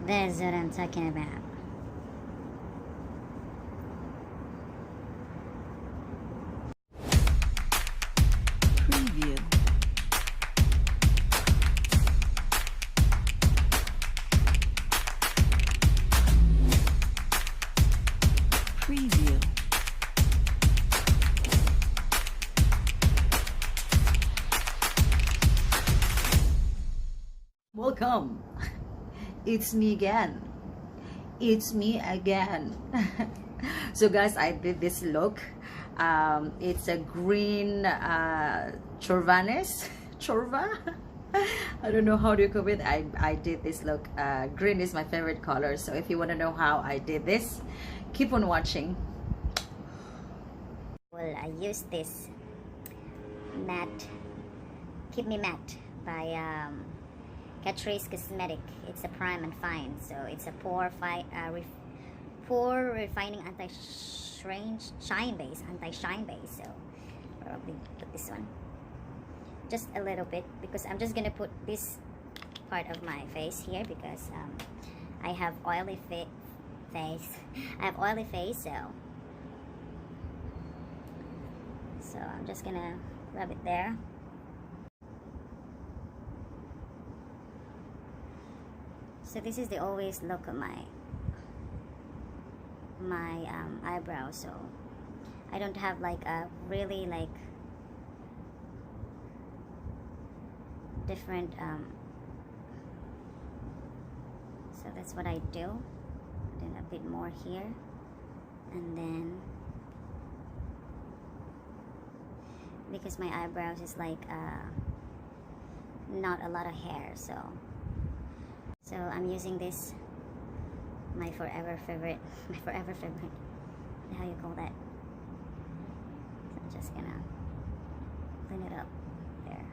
That's what I'm talking about. Preview. Preview. Welcome. It's me again. It's me again. So guys, I did this look. It's a green chorvanes. Chorva. I don't know how to cook it. I did this look. Green is my favorite color. So if you want to know how I did this, keep on watching. Well, I used this matte, Keep Me Matte by Catrice Cosmetic. It's a prime and fine, so it's a pore refining anti-shine base. So probably put this one just a little bit, because I'm just gonna put this part of my face here because I have oily face. I have oily face, so I'm just gonna rub it there. So this is the always look of my eyebrows. So I don't have like a really like different so that's what I do. Then a bit more here, and then because my eyebrows is like not a lot of hair, so I'm using this, my forever favorite, how you call that. So I'm just gonna clean it up there.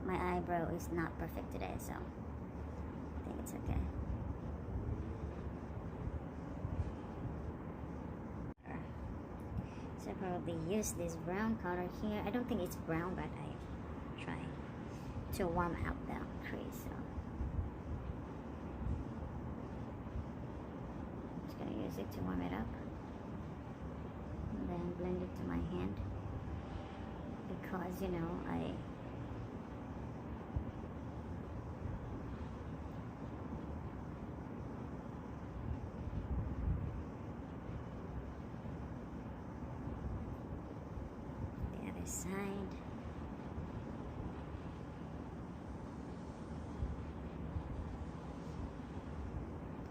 My eyebrow is not perfect today, so I think it's okay. So I probably use this brown color here. I don't think it's brown, but I try to warm out the crease. So I'm just gonna use it to warm it up, and then blend it to my hand, because you know side.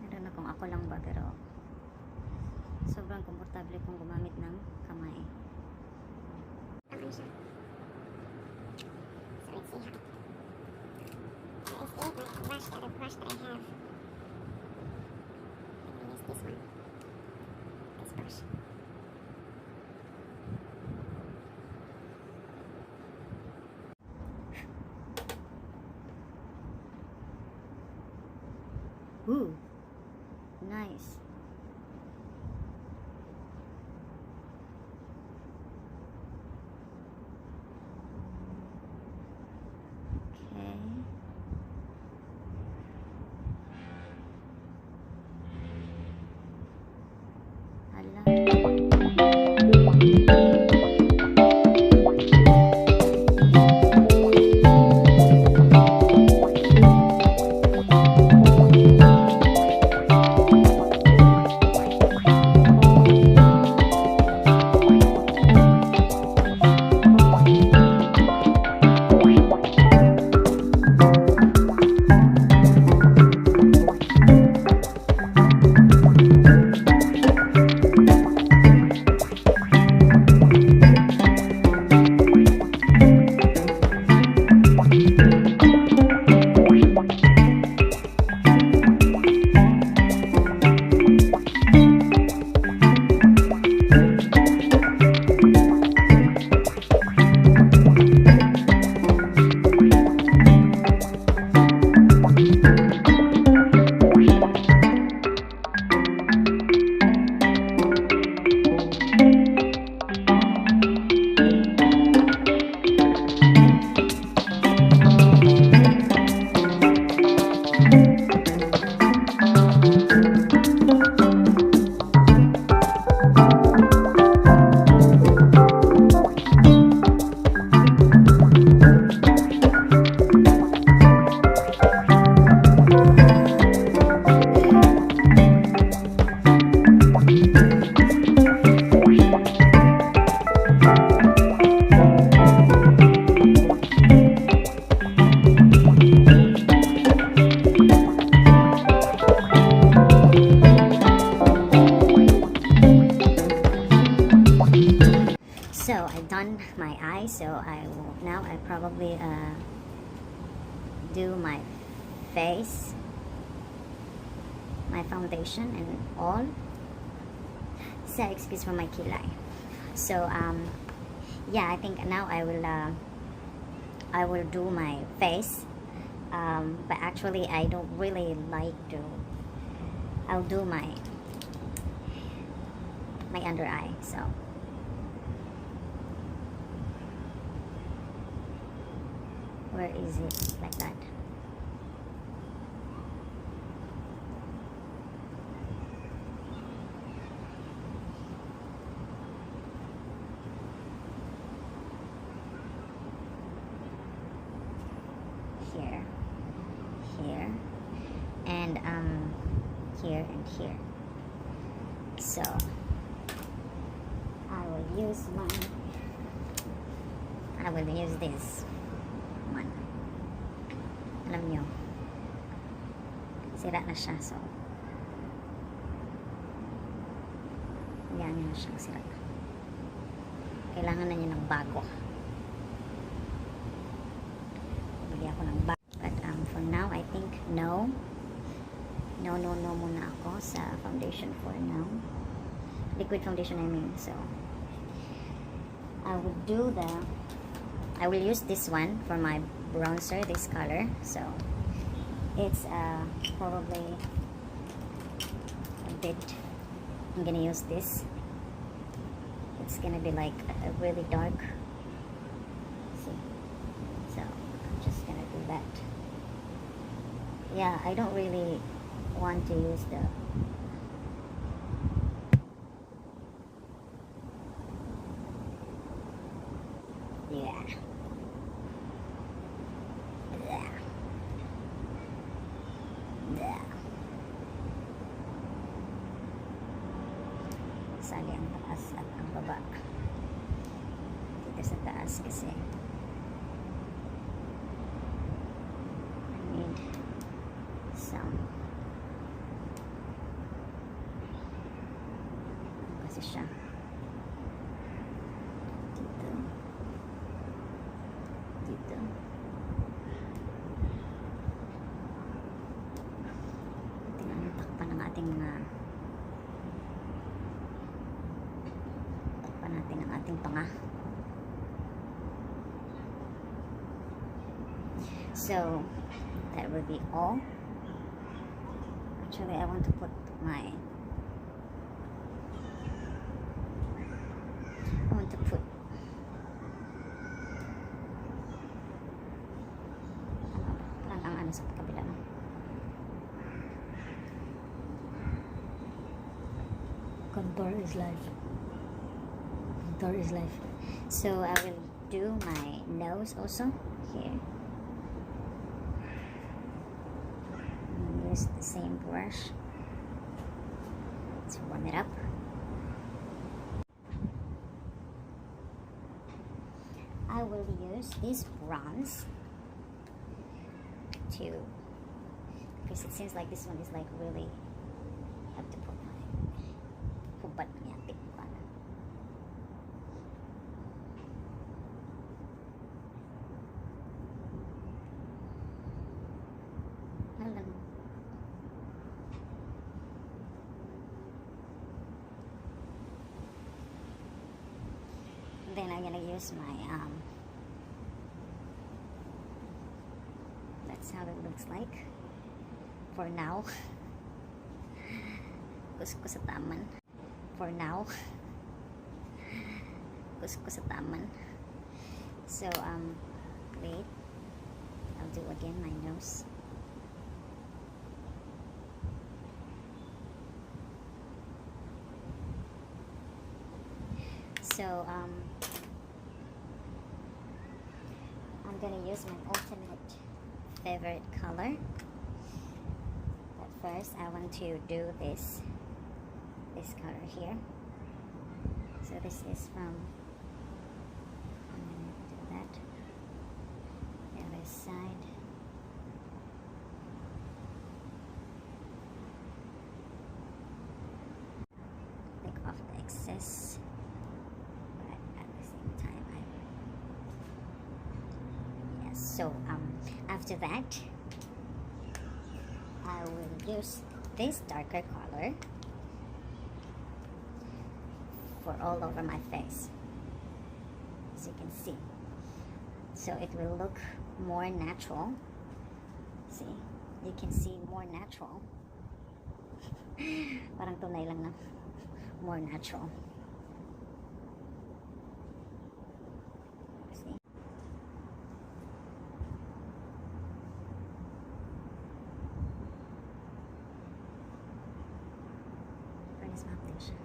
I don't know kung ako lang ba, pero sobrang komportable kong gumamit ng kamay. So let's see how. So I still my brush, the other brush that I have. I'm gonna use this one. This brush. Ooh, nice. Okay. Hala. eyes, so I will now I probably do my face, my foundation and all. So excuse for my kilay. So yeah, I think now I will do my face, but actually I don't really like to. I'll do my under eye. So where is it? Like that. Here, here, and here and here. So I will use this one. Alam nyo, sira na siya, so yan na siyang sira. Kailangan na niya ng bago. Bili ako ng bago. But for now, I think no muna ako sa foundation for now. Liquid foundation, I mean. So I will use this one for my bronzer, this color. So it's probably a bit, I'm gonna use this. It's gonna be like a really dark. See? So I'm just gonna do that. Yeah, I don't really want to use the yeah. Sali ang taas at ang baba. Dito sa taas kasi I need some kasi siya dito tingnan, takpan ng ating mga natin ang ating panga. So that will be all. Actually, I want to put parang ang ano sa kabila, no? Contour is life. So I will do my nose also here. Use the same brush. Let's warm it up. I will use this bronze because it seems like this one is like really have to put my hubat niya. Then I'm gonna use my that's how it looks like for now. Gusto ko sa taman for now. Gusto ko sa taman. So wait, I'll do again my nose. So I'm gonna use my ultimate favorite color. But first I want to do this color here. So this is from, I'm gonna do that, the other side. Take off the excess. At the same time, I So after that, I will use this darker color for all over my face, as you can see. So it will look more natural. See, you can see more natural. Parang tunay lang na. More natural. See? Furnace foundation.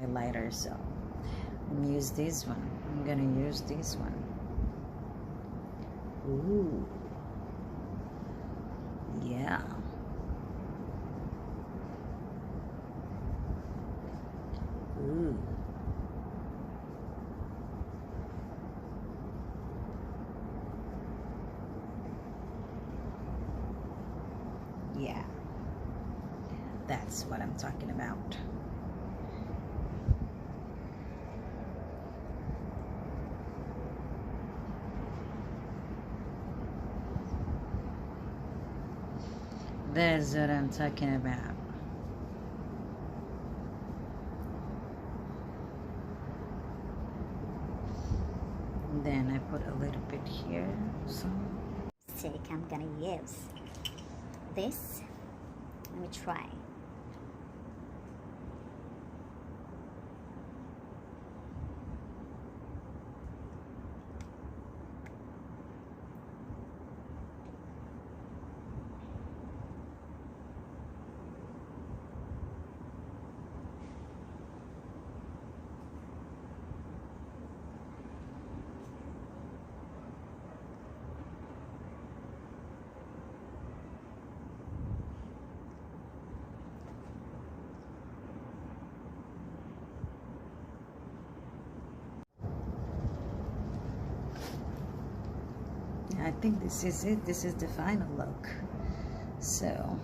Highlighter, so I'm use this one. I'm gonna use this one. Ooh, yeah. Ooh. Yeah, that's what I'm talking about. That's what I'm talking about. Then I put a little bit here. So Stick, I'm gonna use this. Let me try. I think this is it. This is the final look. So